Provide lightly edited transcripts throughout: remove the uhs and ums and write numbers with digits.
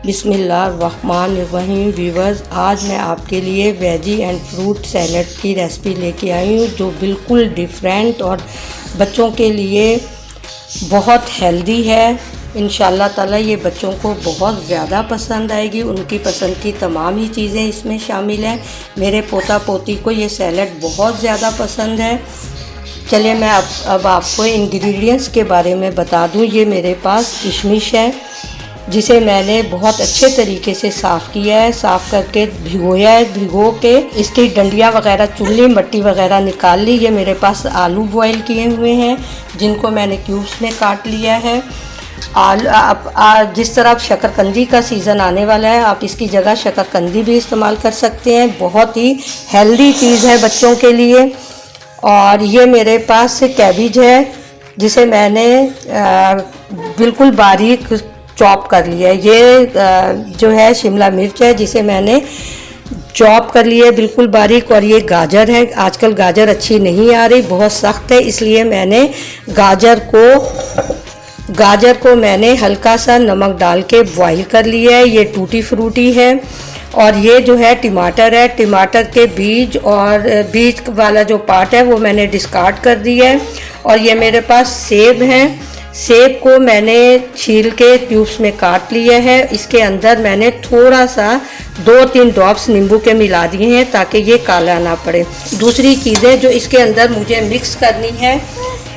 बिस्मिल्लाहिर्रहमानिर्रहीम व्यूअर्स, आज मैं आपके लिए वेजी एंड फ्रूट सैलड की रेसिपी लेके आई हूँ जो बिल्कुल डिफरेंट और बच्चों के लिए बहुत हेल्दी है। इंशाल्लाह ताला ये बच्चों को बहुत ज़्यादा पसंद आएगी। उनकी पसंद की तमाम ही चीज़ें इसमें शामिल हैं। मेरे पोता पोती को ये सैलड बहुत ज़्यादा पसंद है। चलिए मैं अब आपको इंग्रेडिएंट्स के बारे में बता दूं। ये मेरे पास किशमिश है जिसे मैंने बहुत अच्छे तरीके से साफ़ किया है, साफ़ करके भिगोया है। भिगो के इसकी डंडियाँ वगैरह चुल्ली मट्टी वगैरह निकाल ली। ये मेरे पास आलू बॉईल किए हुए हैं जिनको मैंने क्यूब्स में काट लिया है। जिस तरह शकरकंदी का सीज़न आने वाला है, आप इसकी जगह शकरकंदी भी इस्तेमाल कर सकते हैं। बहुत ही हेल्दी चीज़ है बच्चों के लिए। और ये मेरे पास कैबिज है जिसे मैंने बिल्कुल बारीक चॉप कर लिया है। ये जो है शिमला मिर्च है जिसे मैंने चॉप कर लिया है बिल्कुल बारीक। और ये गाजर है। आजकल गाजर अच्छी नहीं आ रही, बहुत सख्त है, इसलिए मैंने गाजर को मैंने हल्का सा नमक डाल के बॉईल कर लिया है। ये टूटी फ्रूटी है। और ये जो है टमाटर है। टमाटर के बीज और बीज वाला जो पार्ट है वो मैंने डिस्कार्ड कर दिया है। और ये मेरे पास सेब हैं। सेब को मैंने छील के क्यूब्स में काट लिया है। इसके अंदर मैंने थोड़ा सा 2-3 ड्रॉप्स नींबू के मिला दिए हैं ताकि ये काला ना पड़े। दूसरी चीज़ें जो इसके अंदर मुझे मिक्स करनी है,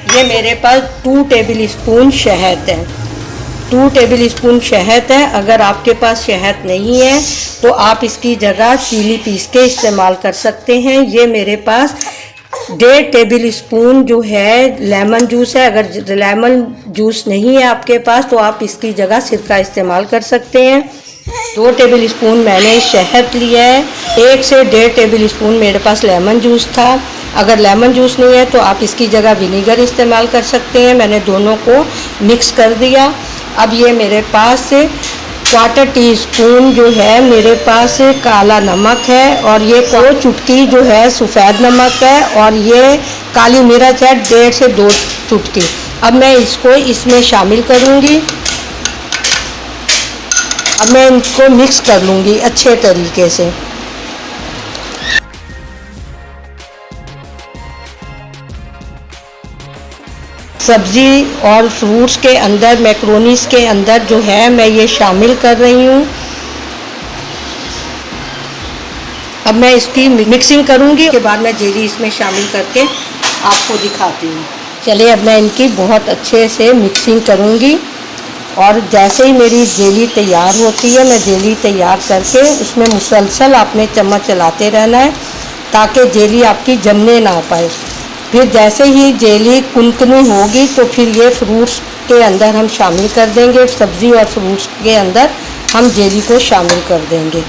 ये मेरे पास 2 टेबल स्पून शहद है। 2 टेबल स्पून शहद है। अगर आपके पास शहद नहीं है तो आप इसकी जगह चीनी पीस के इस्तेमाल कर सकते हैं। ये मेरे पास 1.5 टेबल स्पून जो है लेमन जूस है। अगर लेमन जूस नहीं है आपके पास तो आप इसकी जगह सिरका इस्तेमाल कर सकते हैं। 2 टेबल स्पून मैंने शहद लिया है। 1 से 1.5 टेबल स्पून मेरे पास लेमन जूस था। अगर लेमन जूस नहीं है तो आप इसकी जगह विनीगर इस्तेमाल कर सकते हैं। मैंने दोनों को मिक्स कर दिया। अब ये मेरे पास 1/4 टीस्पून जो है मेरे पास काला नमक है। और ये 2 चुटकी जो है सफ़ेद नमक है। और ये काली मिर्च है 1.5 से 2 चुटकी। अब मैं इसको इसमें शामिल करूँगी। अब मैं इनको मिक्स कर लूँगी अच्छे तरीके से। सब्ज़ी और फ्रूट्स के अंदर, मैक्रोनीस के अंदर जो है मैं ये शामिल कर रही हूँ। अब मैं इसकी मिक्सिंग करूँगी, उसके बाद मैं जेली इसमें शामिल करके आपको दिखाती हूँ। चलिए अब मैं इनकी बहुत अच्छे से मिक्सिंग करूँगी। और जैसे ही मेरी जेली तैयार होती है, मैं जेली तैयार करके उसमें मुसलसल आपने चम्मच चलाते रहना है ताकि जेली आपकी जमने ना पाए। फिर जैसे ही जेली कुनकुनी होगी तो फिर ये फ्रूट्स के अंदर हम शामिल कर देंगे। सब्ज़ी और फ्रूट्स के अंदर हम जेली को शामिल कर देंगे।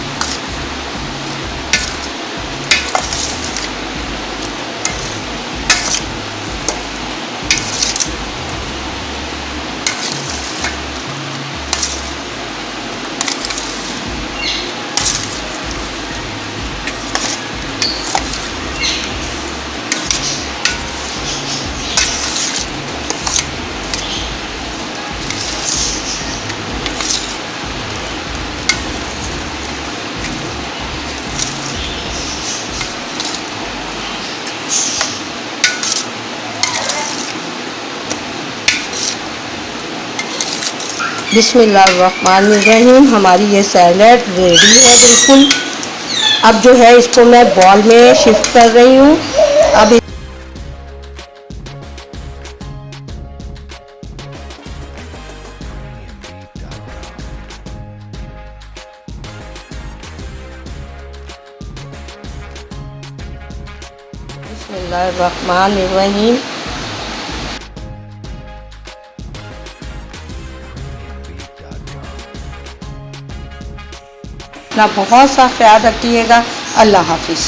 बिस्मिल्लाहिर्रहमानिर्रहीम, हमारी ये सैलड रेडी है बिल्कुल। अब जो है इसको मैं बॉल में शिफ्ट कर रही हूँ। अब बिस्मिल्लाहिर्रहमानिर्रहीम। अपना बहुत सा ख्याल रखिएगा। अल्लाह हाफिज़।